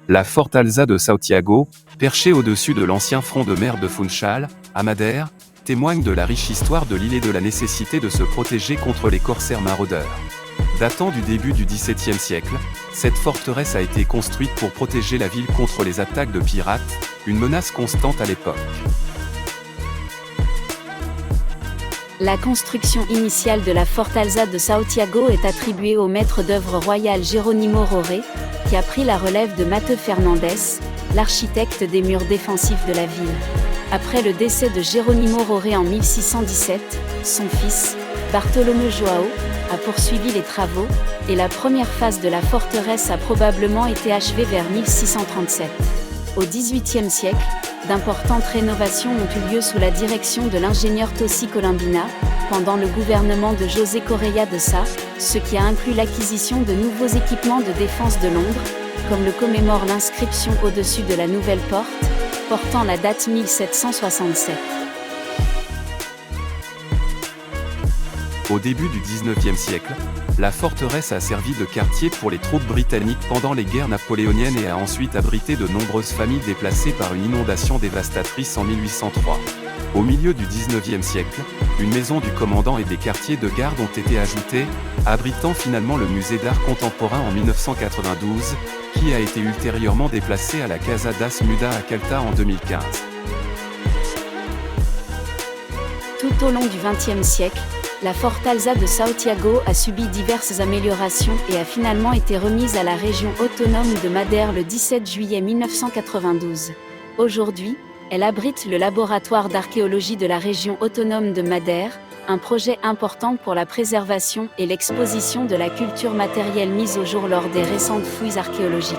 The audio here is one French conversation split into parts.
La Fortaleza de Santiago, perchée au-dessus de l'ancien front de mer de Funchal, à Madère, témoigne de la riche histoire de l'île et de la nécessité de se protéger contre les corsaires maraudeurs. Datant du début du XVIIe siècle, cette forteresse a été construite pour protéger la ville contre les attaques de pirates, une menace constante à l'époque. La construction initiale de la Fortaleza de Santiago est attribuée au maître d'œuvre royal Jerónimo Roré, qui a pris la relève de Mateu Fernandes, l'architecte des murs défensifs de la ville. Après le décès de Jerónimo Roré en 1617, son fils, Bartolomeu João, a poursuivi les travaux, et la première phase de la forteresse a probablement été achevée vers 1637. Au XVIIIe siècle, d'importantes rénovations ont eu lieu sous la direction de l'ingénieur Tossi Colombina, pendant le gouvernement de José Correia de Sá, ce qui a inclus l'acquisition de nouveaux équipements de défense de Londres, comme le commémore l'inscription au-dessus de la nouvelle porte, portant la date 1767. Au début du XIXe siècle, la forteresse a servi de quartier pour les troupes britanniques pendant les guerres napoléoniennes et a ensuite abrité de nombreuses familles déplacées par une inondation dévastatrice en 1803. Au milieu du XIXe siècle, une maison du commandant et des quartiers de garde ont été ajoutés, abritant finalement le musée d'art contemporain en 1992, qui a été ultérieurement déplacé à la Casa das Mudas à Calta en 2015. Tout au long du XXe siècle, la Fortaleza de Santiago a subi diverses améliorations et a finalement été remise à la région autonome de Madère le 17 juillet 1992. Aujourd'hui, elle abrite le laboratoire d'archéologie de la région autonome de Madère, un projet important pour la préservation et l'exposition de la culture matérielle mise au jour lors des récentes fouilles archéologiques.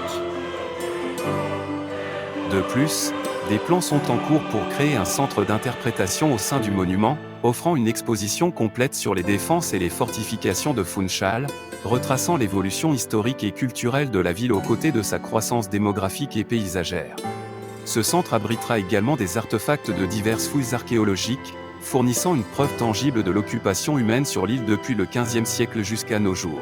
De plus, des plans sont en cours pour créer un centre d'interprétation au sein du monument, offrant une exposition complète sur les défenses et les fortifications de Funchal, retraçant l'évolution historique et culturelle de la ville aux côtés de sa croissance démographique et paysagère. Ce centre abritera également des artefacts de diverses fouilles archéologiques, fournissant une preuve tangible de l'occupation humaine sur l'île depuis le XVe siècle jusqu'à nos jours.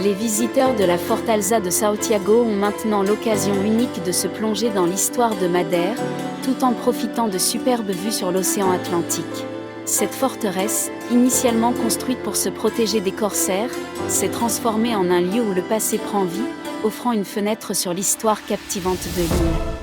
Les visiteurs de la Fortaleza de Santiago ont maintenant l'occasion unique de se plonger dans l'histoire de Madère, tout en profitant de superbes vues sur l'océan Atlantique. Cette forteresse, initialement construite pour se protéger des corsaires, s'est transformée en un lieu où le passé prend vie, offrant une fenêtre sur l'histoire captivante de l'île.